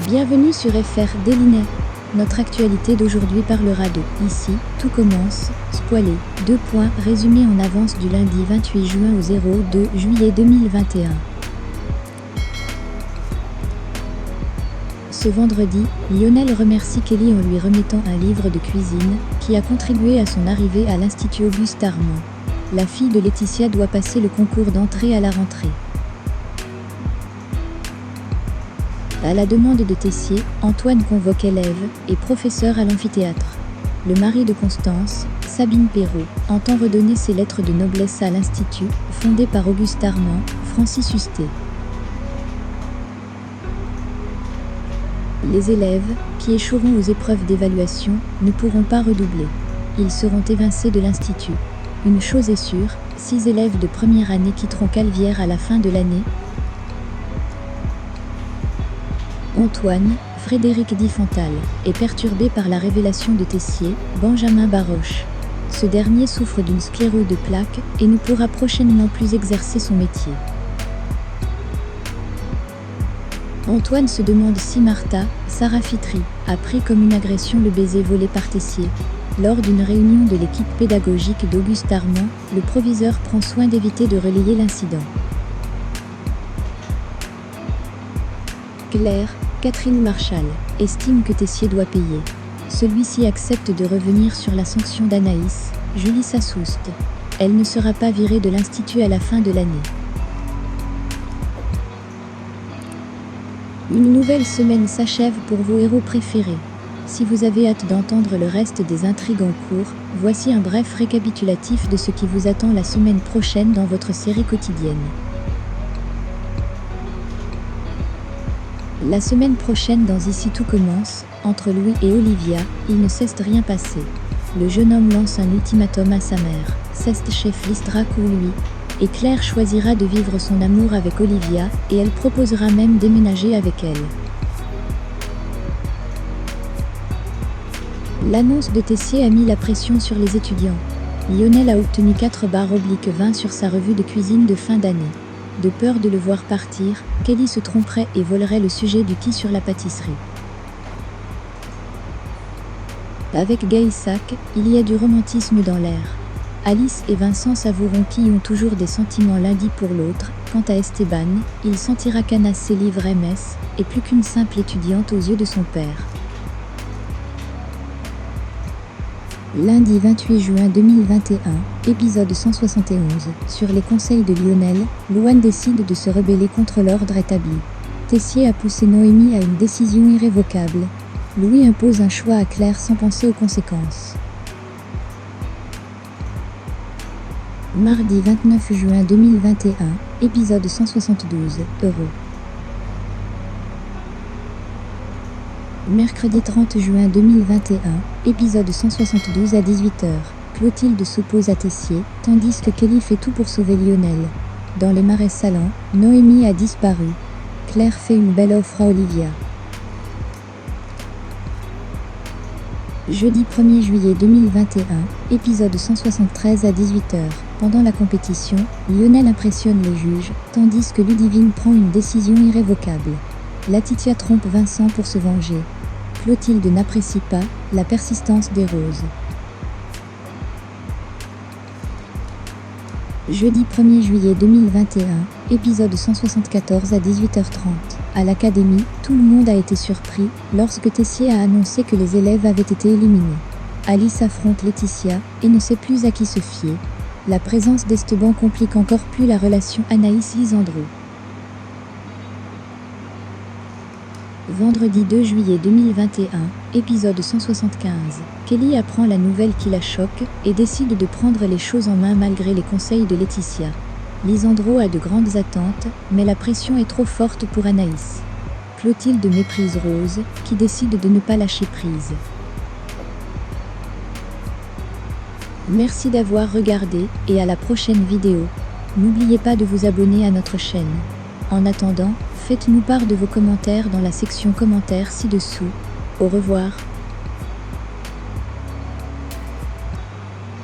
Bienvenue sur FR Délinet. Notre actualité d'aujourd'hui parlera de « Ici, tout commence », spoilé, résumé en avance du lundi 28 juin au 02 juillet 2021. Ce vendredi, Lionel remercie Kelly en lui remettant un livre de cuisine, qui a contribué à son arrivée à l'Institut Auguste Armand. La fille de Laetitia doit passer le concours d'entrée à la rentrée. À la demande de Tessier, Antoine convoque élèves et professeurs à l'amphithéâtre. Le mari de Constance, Sabine Perrault, entend redonner ses lettres de noblesse à l'Institut, fondé par Auguste Armand, Francis Hustet. Les élèves, qui échoueront aux épreuves d'évaluation, ne pourront pas redoubler. Ils seront évincés de l'Institut. Une chose est sûre, 6 élèves de première année quitteront Calvière à la fin de l'année. Antoine, Frédéric Diffental, est perturbé par la révélation de Tessier, Benjamin Baroche. Ce dernier souffre d'une sclérose de plaques et ne pourra prochainement plus exercer son métier. Antoine se demande si Martha, Sarah Fitri, a pris comme une agression le baiser volé par Tessier. Lors d'une réunion de l'équipe pédagogique d'Auguste Armand, le proviseur prend soin d'éviter de relayer l'incident. Claire, Catherine Marchal, estime que Tessier doit payer. Celui-ci accepte de revenir sur la sanction d'Anaïs, Julie Sassouste. Elle ne sera pas virée de l'Institut à la fin de l'année. Une nouvelle semaine s'achève pour vos héros préférés. Si vous avez hâte d'entendre le reste des intrigues en cours, voici un bref récapitulatif de ce qui vous attend la semaine prochaine dans votre série quotidienne. La semaine prochaine dans Ici tout commence, entre Louis et Olivia, il ne cesse de rien passer. Le jeune homme lance un ultimatum à sa mère, Ceste chef Listra ou lui, et Claire choisira de vivre son amour avec Olivia, et elle proposera même déménager avec elle. L'annonce de Tessier a mis la pression sur les étudiants. Lionel a obtenu 4/20 sur sa revue de cuisine de fin d'année. De peur de le voir partir, Kelly se tromperait et volerait le sujet du qui sur la pâtisserie. Avec Gaïsac, il y a du romantisme dans l'air. Alice et Vincent s'avoueront qu'ils ont toujours des sentiments l'un dit pour l'autre. Quant à Esteban, il sentira qu'Anna ses livres MS, et plus qu'une simple étudiante aux yeux de son père. Lundi 28 juin 2021, épisode 171. Sur les conseils de Lionel, Louane décide de se rebeller contre l'ordre établi. Tessier a poussé Noémie à une décision irrévocable. Louis impose un choix à Claire sans penser aux conséquences. Mardi 29 juin 2021, épisode 172. Mercredi 30 juin 2021, épisode 172 à 18h. Clotilde s'oppose à Tessier, tandis que Kelly fait tout pour sauver Lionel. Dans les marais salants, Noémie a disparu. Claire fait une belle offre à Olivia. Jeudi 1er juillet 2021, épisode 173 à 18h. Pendant la compétition, Lionel impressionne les juges, tandis que Ludivine prend une décision irrévocable. Laetitia trompe Vincent pour se venger. Clotilde n'apprécie pas la persistance des roses. Jeudi 1er juillet 2021, épisode 174 à 18h30. À l'académie, tout le monde a été surpris lorsque Tessier a annoncé que les élèves avaient été éliminés. Alice affronte Laetitia et ne sait plus à qui se fier. La présence d'Esteban complique encore plus la relation Anaïs-Lisandro. Vendredi 2 juillet 2021, épisode 175. Kelly apprend la nouvelle qui la choque et décide de prendre les choses en main malgré les conseils de Laetitia. Lisandro a de grandes attentes, mais la pression est trop forte pour Anaïs. Clotilde méprise Rose, qui décide de ne pas lâcher prise. Merci d'avoir regardé et à la prochaine vidéo. N'oubliez pas de vous abonner à notre chaîne. En attendant, faites-nous part de vos commentaires dans la section commentaires ci-dessous. Au revoir.